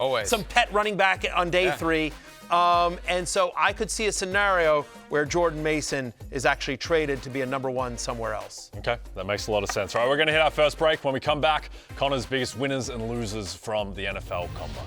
pet running back on day 3. And so I could see a scenario where Jordan Mason is actually traded to be a number 1 somewhere else. Okay, that makes a lot of sense. All right, we're going to hit our first break. When we come back, Connor's biggest winners and losers from the NFL Combine.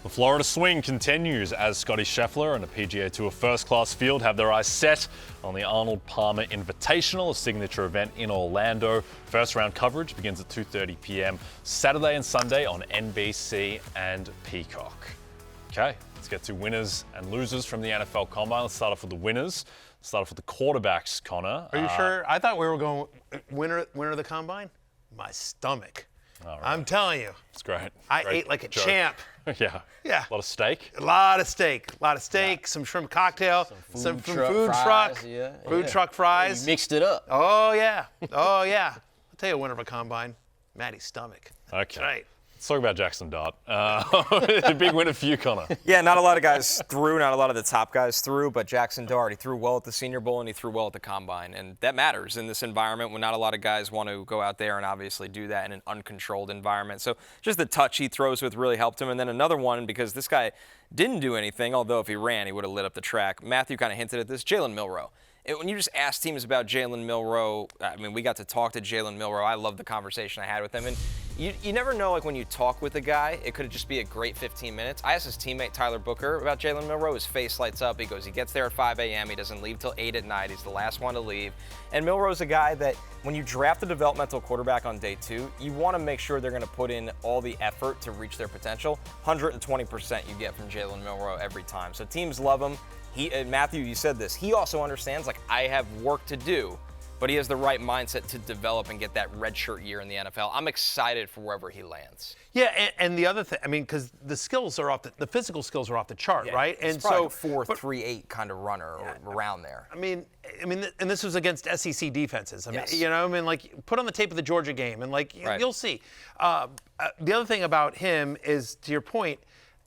The Florida swing continues as Scotty Scheffler and a PGA Tour first-class field have their eyes set on the Arnold Palmer Invitational, a signature event in Orlando. First-round coverage begins at 2:30 p.m. Saturday and Sunday on NBC and Peacock. Okay, let's get to winners and losers from the NFL Combine. Let's start off with the winners. Let's start off with the quarterbacks, Connor. Are you sure? I thought we were going winner of the Combine. My stomach. All right. I'm telling you. It's great. I ate like a champ. Yeah. Yeah. A lot of steak. A lot of steak, some shrimp cocktail, some food truck fries. You mixed it up. Oh, yeah. I'll tell you a winner of a Combine, Matty's stomach. Okay. That's right. Let's talk about Jackson Dart. A big winner for you, Connor. Yeah, not a lot of guys threw, not a lot of the top guys threw, but Jackson Dart, he threw well at the Senior Bowl and he threw well at the Combine. And that matters in this environment when not a lot of guys want to go out there and obviously do that in an uncontrolled environment. So just the touch he throws with really helped him. And then another one, because this guy didn't do anything, although if he ran, he would have lit up the track. Matthew kind of hinted at this, Jalen Milroe. When you just ask teams about Jalen Milroe, I mean, we got to talk to Jalen Milroe. I love the conversation I had with him. And you never know, like, when you talk with a guy, it could just be a great 15 minutes. I asked his teammate, Tyler Booker, about Jalen Milroe. His face lights up. He goes, he gets there at 5 a.m. He doesn't leave till 8 at night. He's the last one to leave. And Milroe's a guy that when you draft a developmental quarterback on day 2, you want to make sure they're going to put in all the effort to reach their potential. 120% you get from Jalen Milroe every time. So teams love him. Matthew, you said this. He also understands, like, I have work to do, but he has the right mindset to develop and get that redshirt year in the NFL. I'm excited for wherever he lands. Yeah, and the other thing, I mean, because the skills are the physical skills are off the chart, right? It's probably like a 4.38 kind of runner or around there. I mean, and this was against SEC defenses. I mean, Yes. like, put on the tape of the Georgia game, and like, you'll see. The other thing about him is, to your point,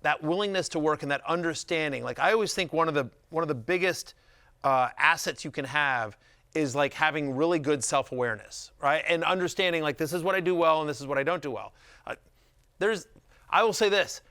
that willingness to work and that understanding. Like, I always think one of the biggest assets you can have is like having really good self-awareness, right? And understanding, like, this is what I do well and this is what I don't do well. I will say this,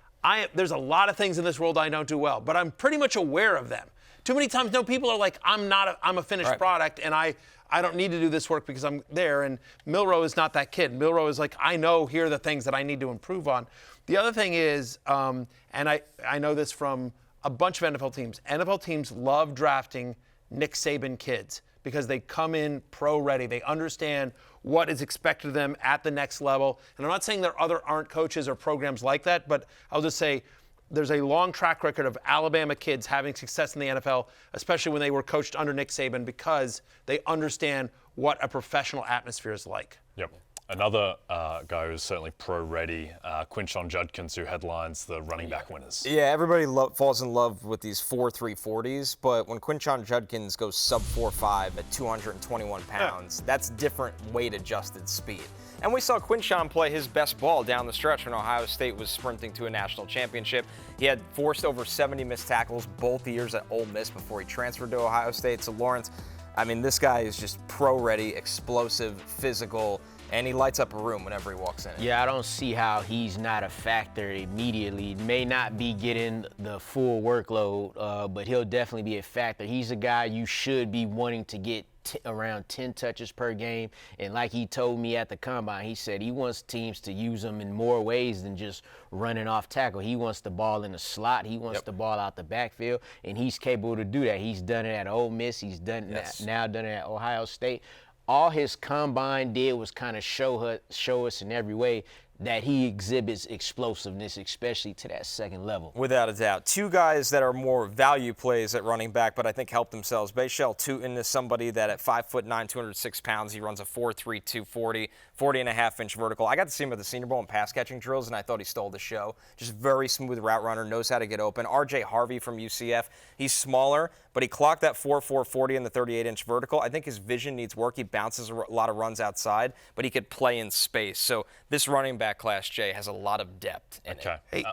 there's a lot of things in this world I don't do well, but I'm pretty much aware of them. Too many times, people are like, I'm a finished product and I don't need to do this work because I'm there. And Milroe is not that kid. Milroe is like, I know here are the things that I need to improve on. The other thing is, and I know this from a bunch of NFL teams. NFL teams love drafting Nick Saban kids because they come in pro-ready. They understand what is expected of them at the next level. And I'm not saying there aren't coaches or programs like that, but I'll just say there's a long track record of Alabama kids having success in the NFL, especially when they were coached under Nick Saban, because they understand what a professional atmosphere is like. Yep. Another guy who's certainly pro-ready, Quinshon Judkins, who headlines the running back winners. Yeah, everybody falls in love with these 4.3 40s, but when Quinshon Judkins goes sub 4.5 at 221 pounds, that's different weight-adjusted speed. And we saw Quinshon play his best ball down the stretch when Ohio State was sprinting to a national championship. He had forced over 70 missed tackles both years at Ole Miss before he transferred to Ohio State. So Lawrence, I mean, this guy is just pro-ready, explosive, physical, and he lights up a room whenever he walks in. Yeah, I don't see how he's not a factor immediately. May not be getting the full workload, but he'll definitely be a factor. He's a guy you should be wanting to get around 10 touches per game. And like he told me at the Combine, he said he wants teams to use him in more ways than just running off tackle. He wants the ball in the slot. He wants the ball out the backfield, and he's capable to do that. He's done it at Ole Miss. He's done now done it at Ohio State. all his combine did was kind of show us in every way that he exhibits explosiveness, especially to that second level. Without a doubt. Two guys that are more value plays at running back, but I think help themselves. Bhayshul Tuten is somebody that at 5'9", 206 pounds, he runs a 4.3, 240, 40.5-inch vertical. I got to see him at the Senior Bowl in pass catching drills, and I thought he stole the show. Just very smooth route runner, knows how to get open. R.J. Harvey from UCF, he's smaller, but he clocked that 4.4 40 in the 38-inch vertical. I think his vision needs work. He bounces a lot of runs outside, but he could play in space. So this running back class, Jay, has a lot of depth in it. Hey,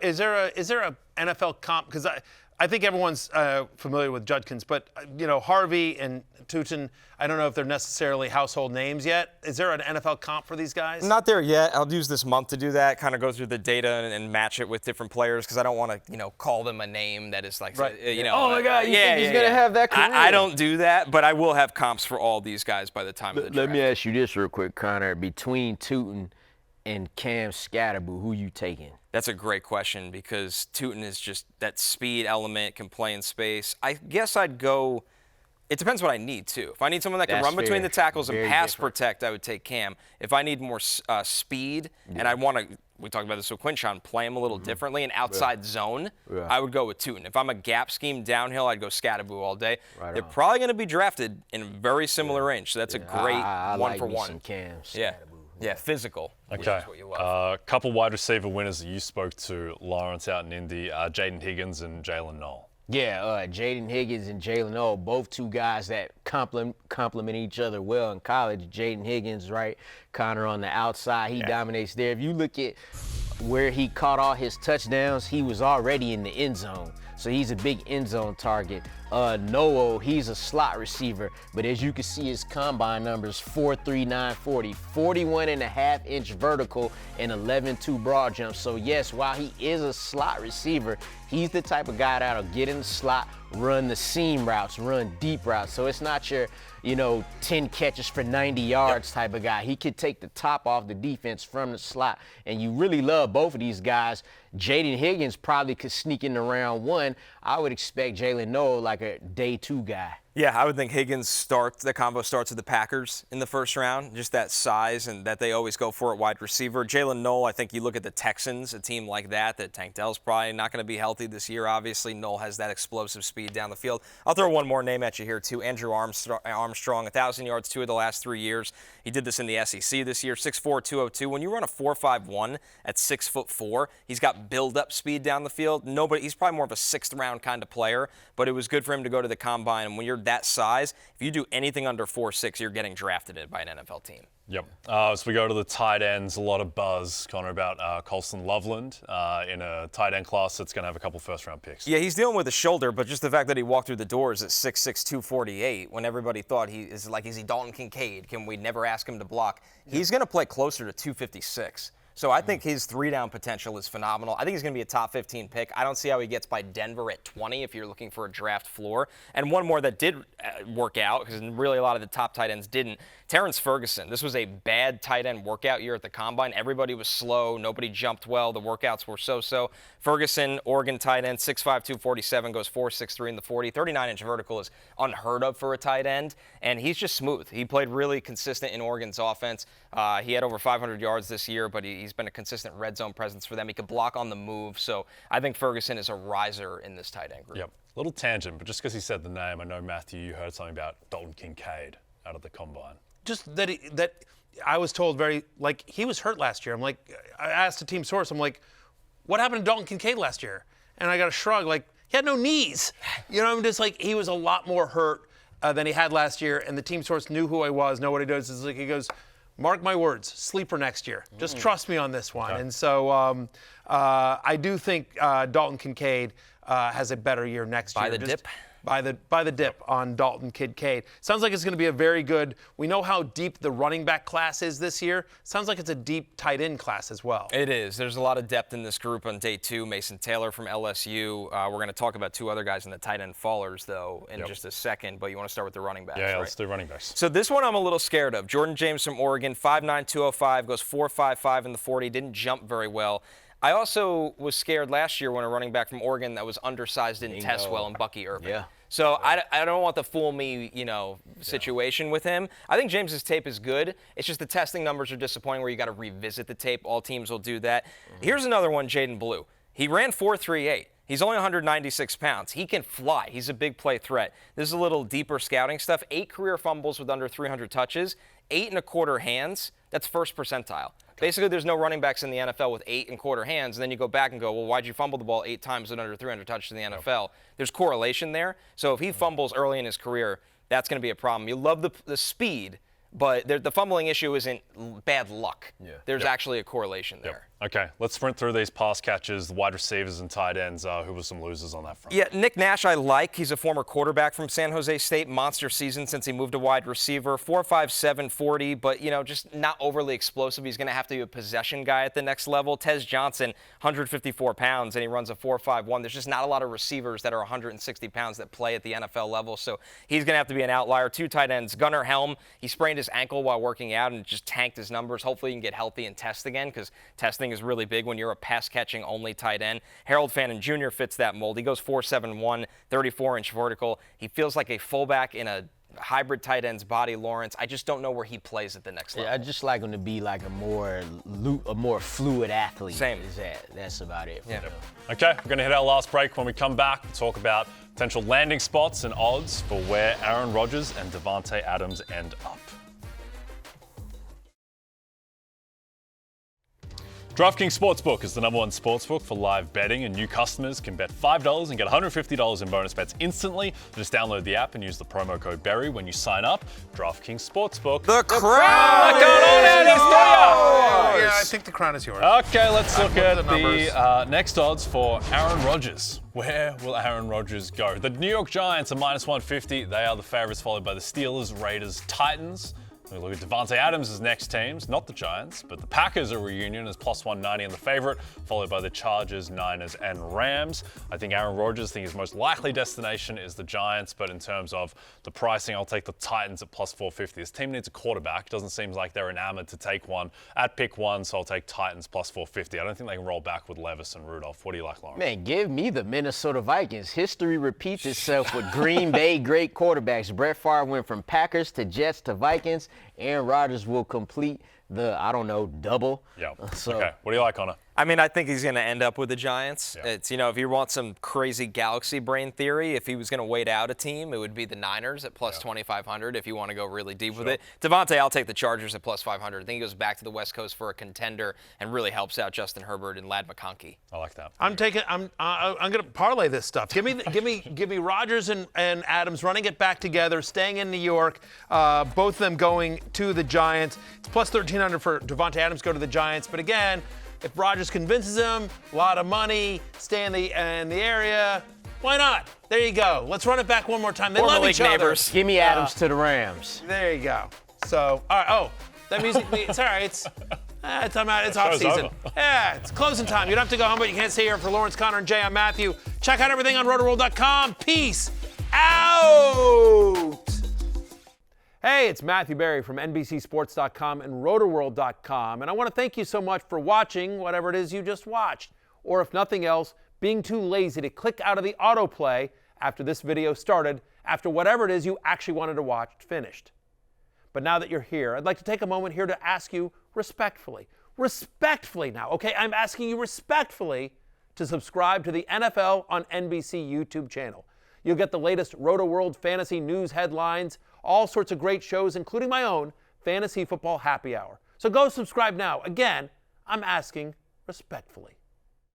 is there a NFL comp? Because I think everyone's familiar with Judkins, but Harvey and Tuten, I don't know if they're necessarily household names yet. Is there an NFL comp for these guys? Not there yet. I'll use this month to do that, kind of go through the data and match it with different players, because I don't want to, call them a name that is like, right. Oh my God, you think he's going to have that career? I don't do that, but I will have comps for all these guys by the time of the draft. Let me ask you this real quick, Connor. Between Tuten and Cam Scatterboo, who you taking? That's a great question, because Tuten is just that speed element, can play in space. I guess I'd go. It depends what I need, too. If I need someone that can run between the tackles and pass protect, I would take Cam. If I need more speed and I want to, we talked about this with Quinshon, play him a little differently, an outside zone, I would go with Tuten. If I'm a gap scheme downhill, I'd go Scatterboo all day. They're probably going to be drafted in a very similar range, so that's a great one-for-one. Some Cam Yeah. Yeah, physical. Okay. Is what you love. Couple wide receiver winners that you spoke to, Lawrence out in Indy, Jayden Higgins and Jalen Noel. Yeah, Jayden Higgins and Jalen Noel, both two guys that complement each other well in college. Jayden Higgins, right, Connor on the outside, he dominates there. If you look at where he caught all his touchdowns, he was already in the end zone. So he's a big end zone target. Noel, he's a slot receiver, but as you can see his combine numbers, 4.3, 940, 41.5-inch vertical and 11.2 broad jump. So yes, while he is a slot receiver, he's the type of guy that'll get in the slot, run the seam routes, run deep routes. So it's not your, 10 catches for 90 yards type of guy. He could take the top off the defense from the slot. And you really love both of these guys. Jayden Higgins probably could sneak into round one. I would expect Jalen Noel like a day 2 guy. Yeah, I would think Higgins the combo starts with the Packers in the first round, just that size and that they always go for at wide receiver. Jalen Noel, I think you look at the Texans, a team like that Tank Dell's probably not going to be healthy this year. Obviously, Noel has that explosive speed down the field. I'll throw one more name at you here, too. Andrew Armstrong, 1,000 yards 2 of the last 3 years. He did this in the SEC this year, 6'4", 202. When you run a 4.51 at 6'4", he's got build-up speed down the field. He's probably more of a sixth-round kind of player, but it was good for him to go to the combine. And when you're that size, if you do anything under 4.6, you're getting drafted by an NFL team. Yep. So we go to the tight ends. A lot of buzz, Connor, about Coleston Loveland in a tight end class that's going to have a couple first-round picks. Yeah, he's dealing with a shoulder, but just the fact that he walked through the doors at 6'6", 248, when everybody thought is he Dalton Kincaid? Can we never ask him to block? He's going to play closer to 256. So I think his 3-down potential is phenomenal. I think he's going to be a top 15 pick. I don't see how he gets by Denver at 20 if you're looking for a draft floor. And one more that did work out, because really a lot of the top tight ends didn't. Terrence Ferguson. This was a bad tight end workout year at the Combine. Everybody was slow. Nobody jumped well. The workouts were so-so. Ferguson, Oregon tight end, 6'5", 247, goes 4.63 in the 40. 39-inch vertical is unheard of for a tight end, and he's just smooth. He played really consistent in Oregon's offense. He had over 500 yards this year, but he's been a consistent red zone presence for them. He could block on the move, so I think Ferguson is a riser in this tight end group. Yep. Little tangent, but just because he said the name, I know, Matthew, you heard something about Dalton Kincaid out of the Combine. Just that I was told he was hurt last year. I asked a team source, what happened to Dalton Kincaid last year? And I got a shrug, he had no knees. I'm just he was a lot more hurt than he had last year, and the team source knew who I was, know what he does. He goes, mark my words, sleeper next year. Just trust me on this one. Okay. And so I do think Dalton Kincaid has a better year next year. By the dip on Dalton Kincaid. Sounds like it's going to be a very good. We know how deep the running back class is this year. Sounds like it's a deep tight end class as well. It is. There's a lot of depth in this group on day 2. Mason Taylor from LSU. We're going to talk about 2 other guys in the tight end fallers, though, in just a second. But you want to start with the running backs, Yeah, right? let's do running backs. So this one I'm a little scared of. Jordan James from Oregon, 5'9", 205, goes 4.55 in the 40. Didn't jump very well. I also was scared last year when a running back from Oregon that was undersized didn't test well in Bucky Irving. Yeah. So I don't want the fool me, situation with him. I think James's tape is good. It's just the testing numbers are disappointing where you got to revisit the tape. All teams will do that. Here's another one, Jayden Blue. He ran 4.38. He's only 196 pounds. He can fly. He's a big play threat. This is a little deeper scouting stuff. 8 career fumbles with under 300 touches, 8 1/4 hands. That's first percentile. Basically, there's no running backs in the NFL with 8 1/4 hands, and then you go back and go, well, why'd you fumble the ball 8 times with under 300 touches in the NFL? There's correlation there. So if he fumbles early in his career, that's going to be a problem. You love the speed, but the fumbling issue isn't bad luck. There's actually a correlation there. Okay, let's sprint through these pass catches, the wide receivers and tight ends. Who were some losers on that front? Yeah, Nick Nash I like. He's a former quarterback from San Jose State. Monster season since he moved to wide receiver. 4.57 40, but, just not overly explosive. He's going to have to be a possession guy at the next level. Tez Johnson, 154 pounds, and he runs a 4.51. There's just not a lot of receivers that are 160 pounds that play at the NFL level, so he's going to have to be an outlier. 2 tight ends. Gunnar Helm, he sprained his ankle while working out and just tanked his numbers. Hopefully he can get healthy and test again because testing is really big when you're a pass-catching only tight end. Harold Fannin Jr. fits that mold. He goes 4.71, 34-inch vertical. He feels like a fullback in a hybrid tight end's body, Lawrence. I just don't know where he plays at the next level. I just like him to be like a more fluid athlete. Same. That's about it. Yeah. Okay, we're going to hit our last break. When we come back, we'll talk about potential landing spots and odds for where Aaron Rodgers and Davante Adams end up. DraftKings Sportsbook is the #1 sportsbook for live betting, and new customers can bet $5 and get $150 in bonus bets instantly. Just download the app and use the promo code Berry when you sign up. DraftKings Sportsbook. The crown Yeah, I think the crown is yours. Okay, let's look at the next odds for Aaron Rodgers. Where will Aaron Rodgers go? The New York Giants are -150. They are the favorites, followed by the Steelers, Raiders, Titans. We look at Davante Adams' next teams, not the Giants, but the Packers are reunion as +190 and the favorite, followed by the Chargers, Niners, and Rams. I think Aaron Rodgers, his most likely destination is the Giants, but in terms of the pricing, I'll take the Titans at +450. This team needs a quarterback. Doesn't seem like they're enamored to take one at pick 1, so I'll take Titans +450. I don't think they can roll back with Levis and Rudolph. What do you like, Lawrence? Man, give me the Minnesota Vikings. History repeats itself with Green Bay great quarterbacks. Brett Favre went from Packers to Jets to Vikings. Aaron Rodgers will complete the, double. Yeah. Okay. What do you like, Connor? I mean, I think he's going to end up with the Giants. Yeah. It's, if you want some crazy galaxy brain theory, if he was going to wait out a team, it would be the Niners at +2,500 if you want to go really deep with it. Davante, I'll take the Chargers at +500. I think he goes back to the West Coast for a contender and really helps out Justin Herbert and Ladd McConkey. I like that. I'm going to parlay this stuff. Give me Rodgers and Adams running it back together, staying in New York, both of them going to the Giants. It's +1,300 for Davante Adams go to the Giants, but again, if Rodgers convinces him, a lot of money, stay in the area, why not? There you go. Let's run it back one more time. They love each other. Give me Adams to the Rams. There you go. So, all right. Oh, that music. It's all right. It's off season. Yeah, it's closing time. You don't have to go home, but you can't stay here. For Lawrence, Connor, and Jay, I'm Matthew. Check out everything on Rotoworld.com. Peace out. Hey, it's Matthew Berry from NBCSports.com and Rotoworld.com, and I want to thank you so much for watching whatever it is you just watched, or if nothing else, being too lazy to click out of the autoplay after this video started, after whatever it is you actually wanted to watch finished. But now that you're here, I'd like to take a moment here to ask you respectfully now, okay? I'm asking you respectfully to subscribe to the NFL on NBC YouTube channel. You'll get the latest Rotoworld fantasy news headlines, all sorts of great shows, including my own Fantasy Football Happy Hour. So go subscribe now. Again, I'm asking respectfully.